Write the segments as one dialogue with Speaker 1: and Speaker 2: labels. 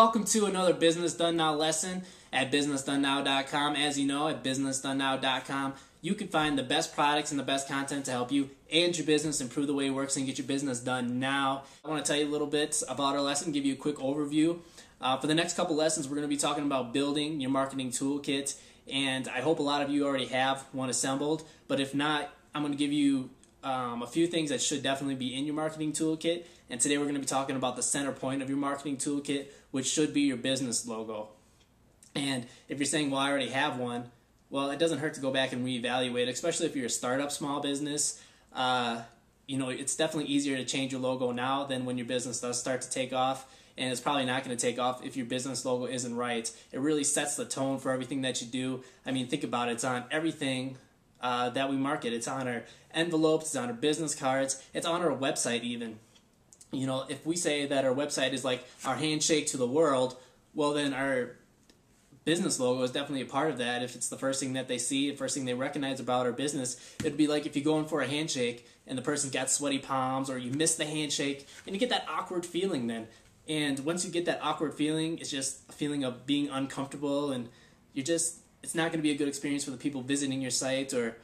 Speaker 1: welcome to another Business Done Now lesson at businessdonenow.com. As you know, at businessdonenow.com, you can find the best products and the best content to help you and your business improve the way it works and get your business done now. I want to tell you a little bit about our lesson, give you a quick overview. For the next couple lessons, we're going to be talking about building your marketing toolkit, and I hope a lot of you already have one assembled, but if not, I'm going to give you a few things that should definitely be in your marketing toolkit. And today we're going to be talking about the center point of your marketing toolkit, which should be your business logo. And if you're saying, well, I already have one, well, it doesn't hurt to go back and reevaluate, especially if you're a startup small business. It's definitely easier to change your logo now than when your business does start to take off. And it's probably not going to take off if your business logo isn't right. It really sets the tone for everything that you do. I mean, think about it. It's on everything that we market. It's on our envelopes, it's on our business cards, it's on our website even. You know, if we say that our website is like our handshake to the world, well then our business logo is definitely a part of that. If it's the first thing that they see, the first thing they recognize about our business, it'd be like if you go in for a handshake and the person gets sweaty palms, or you miss the handshake and you get that awkward feeling then. And once you get that awkward feeling, it's just a feeling of being uncomfortable, and it's not going to be a good experience for the people visiting your site or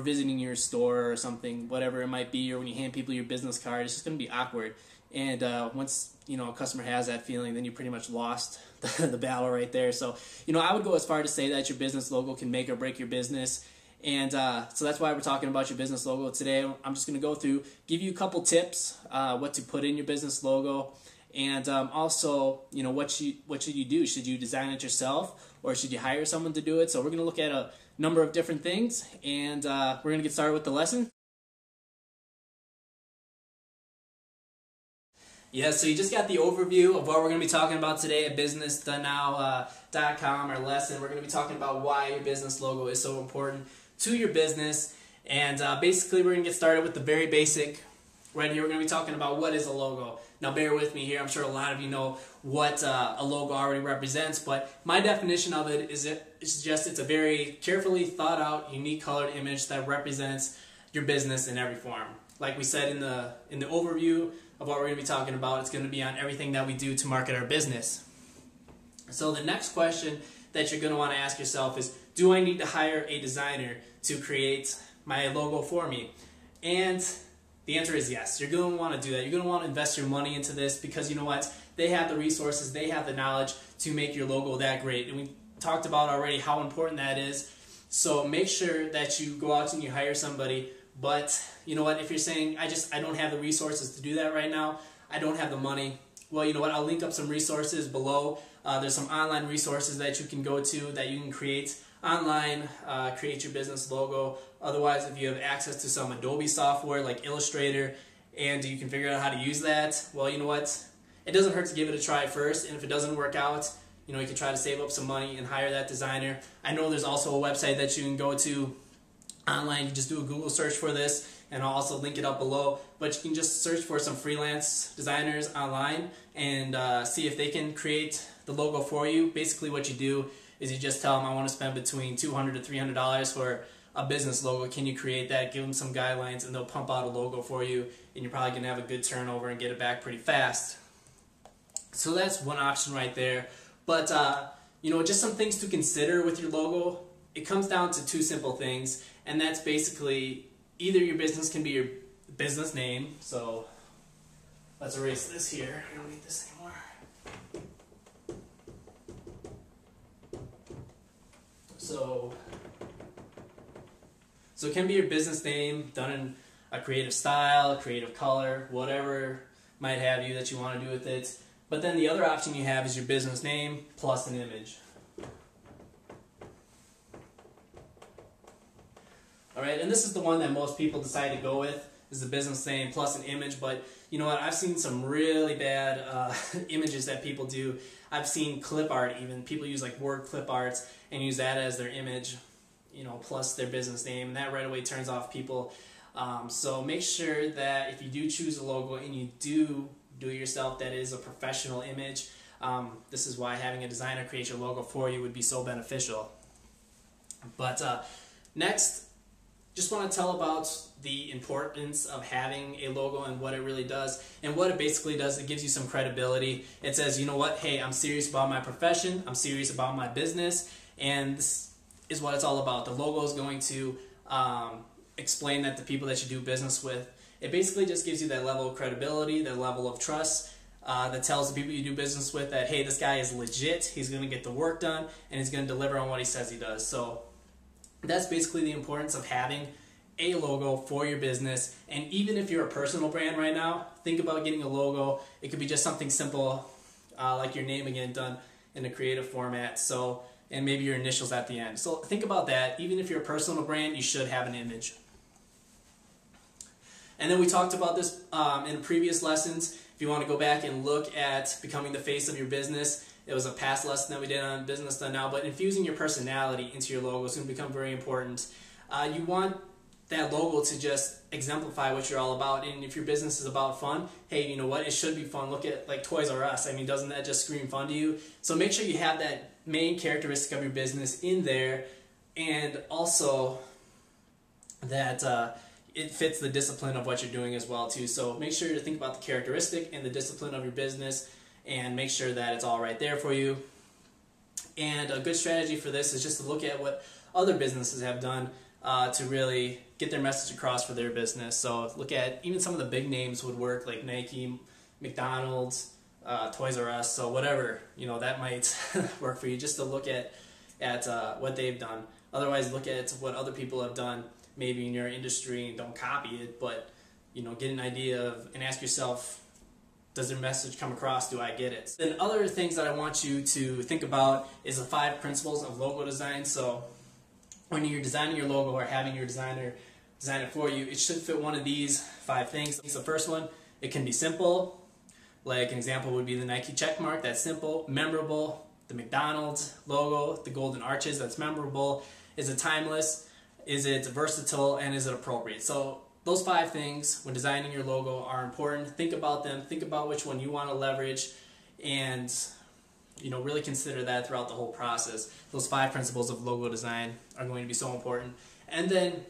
Speaker 1: visiting your store or something, whatever it might be, or when you hand people your business card, it's just going to be awkward. And once a customer has that feeling, then you pretty much lost the battle right there. So I would go as far to say that your business logo can make or break your business. And so that's why we're talking about your business logo today. I'm just going to go through, give you a couple tips what to put in your business logo. And also, what should you do? Should you design it yourself, or should you hire someone to do it? So we're going to look at a number of different things, and we're going to get started with the lesson. Yeah, so you just got the overview of what we're going to be talking about today at businessdonenow.com, our lesson. We're going to be talking about why your business logo is so important to your business. And basically, we're going to get started with the very basic. Right here, we're going to be talking about what is a logo. Now, bear with me here. I'm sure a lot of you know what a logo already represents, but my definition of it is it's a very carefully thought out, unique colored image that represents your business in every form. Like we said in the overview of what we're going to be talking about, it's going to be on everything that we do to market our business. So the next question that you're going to want to ask yourself is, do I need to hire a designer to create my logo for me? And the answer is yes. You're going to want to do that. You're going to want to invest your money into this because you know what? They have the resources, they have the knowledge to make your logo that great. And we talked about already how important that is. So make sure that you go out and you hire somebody. But you know what? If you're saying, I don't have the resources to do that right now, I don't have the money, well, you know what? I'll link up some resources below. There's some online resources that you can go to that you can create online, create your business logo. Otherwise, if you have access to some Adobe software like Illustrator and you can figure out how to use that, well, you know what? It doesn't hurt to give it a try first, and if it doesn't work out, you can try to save up some money and hire that designer. I know there's also a website that you can go to online. You just do a Google search for this, and I'll also link it up below. But you can just search for some freelance designers online and see if they can create the logo for you. Basically what you do is you just tell them, I want to spend between $200 to $300 for a business logo. Can you create that? Give them some guidelines, and they'll pump out a logo for you, and you're probably going to have a good turnover and get it back pretty fast. So that's one option right there. But just some things to consider with your logo. It comes down to two simple things, and that's basically either your business can be your business name. So let's erase this here. I don't need this anymore. So it can be your business name done in a creative style, a creative color, whatever might have you that you want to do with it. But then the other option you have is your business name plus an image. Alright, and this is the one that most people decide to go with, is the business name plus an image. But you know what, I've seen some really bad images that people do. I've seen clip art even. People use like word clip arts and use that as their image, plus their business name, and that right away turns off people. So make sure that if you do choose a logo and you do it yourself, that is a professional image. This is why having a designer create your logo for you would be so beneficial. But next, just want to tell about the importance of having a logo and what it really does. And what it basically does, it gives you some credibility. It says, you know what, hey, I'm serious about my profession, I'm serious about my business, and this is what it's all about. The logo is going to explain that to people that you do business with. It basically just gives you that level of credibility, that level of trust, that tells the people you do business with that, hey, this guy is legit, he's going to get the work done, and he's going to deliver on what he says he does. So that's basically the importance of having a logo for your business. And even if you're a personal brand right now, think about getting a logo. It could be just something simple, like your name again, done in a creative format. So, and maybe your initials at the end. So think about that. Even if you're a personal brand, you should have an image. And then we talked about this in previous lessons. If you want to go back and look at becoming the face of your business, it was a past lesson that we did on Business Done Now, but infusing your personality into your logo is going to become very important. You want that logo to just exemplify what you're all about, and if your business is about fun, hey, you know what, it should be fun. Look at like Toys R Us. I mean, doesn't that just scream fun to you? So make sure you have that main characteristic of your business in there, and also that it fits the discipline of what you're doing as well too. So make sure to think about the characteristic and the discipline of your business, and make sure that it's all right there for you. And a good strategy for this is just to look at what other businesses have done to really get their message across for their business. So look at even some of the big names would work, like Nike, McDonald's, Toys R Us. So whatever, you know, that might work for you, just to look at what they've done. Otherwise, look at what other people have done maybe in your industry and don't copy it, but you know, get an idea of and ask yourself, does their message come across? Do I get it? Then other things that I want you to think about is the 5 principles of logo design. So when you're designing your logo or having your designer design it for you, it should fit one of these 5 things. The first one, it can be simple. Like an example would be the Nike check mark, that's simple. Memorable, the McDonald's logo, the golden arches, that's memorable. Is it timeless? Is it versatile? And is it appropriate? So those 5 things when designing your logo are important. Think about them. Think about which one you want to leverage, and you know, really consider that throughout the whole process. Those 5 principles of logo design are going to be so important. And then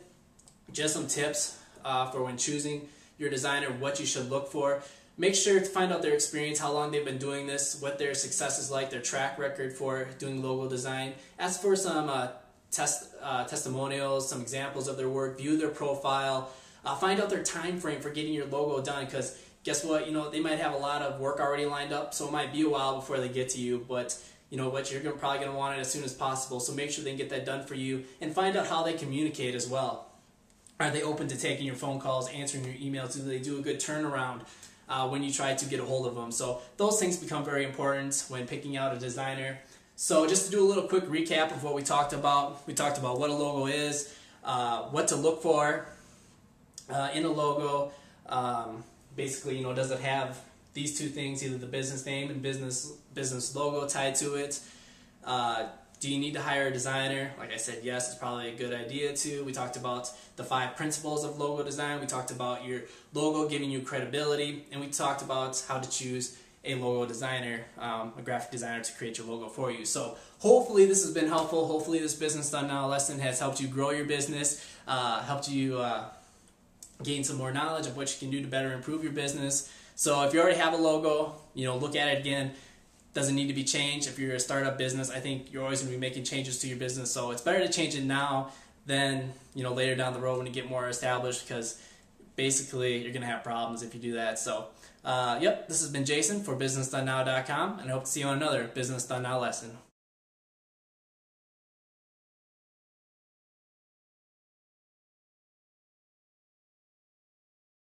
Speaker 1: just some tips for when choosing your designer, what you should look for. Make sure to find out their experience, how long they've been doing this, what their success is like, their track record for doing logo design. Ask for some testimonials, some examples of their work, view their profile. Find out their time frame for getting your logo done, because guess what, you know, they might have a lot of work already lined up, so it might be a while before they get to you, but you know what, you're probably going to want it as soon as possible, so make sure they can get that done for you, and find out how they communicate as well. Are they open to taking your phone calls, answering your emails? Do they do a good turnaround when you try to get a hold of them? So those things become very important when picking out a designer. So just to do a little quick recap of what we talked about what a logo is, what to look for in a logo. Basically, you know, does it have these 2 things, either the business name and business logo tied to it? Do you need to hire a designer? Like I said, yes, it's probably a good idea too. We talked about the 5 principles of logo design. We talked about your logo giving you credibility, and we talked about how to choose a logo designer, a graphic designer, to create your logo for you. So hopefully this has been helpful. Hopefully this Business Done Now lesson has helped you grow your business, helped you gain some more knowledge of what you can do to better improve your business. So if you already have a logo, you know, look at it again. Doesn't need to be changed. If you're a startup business, I think you're always going to be making changes to your business. So it's better to change it now than, you know, later down the road when you get more established, because basically you're going to have problems if you do that. So yep, this has been Jason for BusinessDoneNow.com, and I hope to see you on another Business Done Now lesson.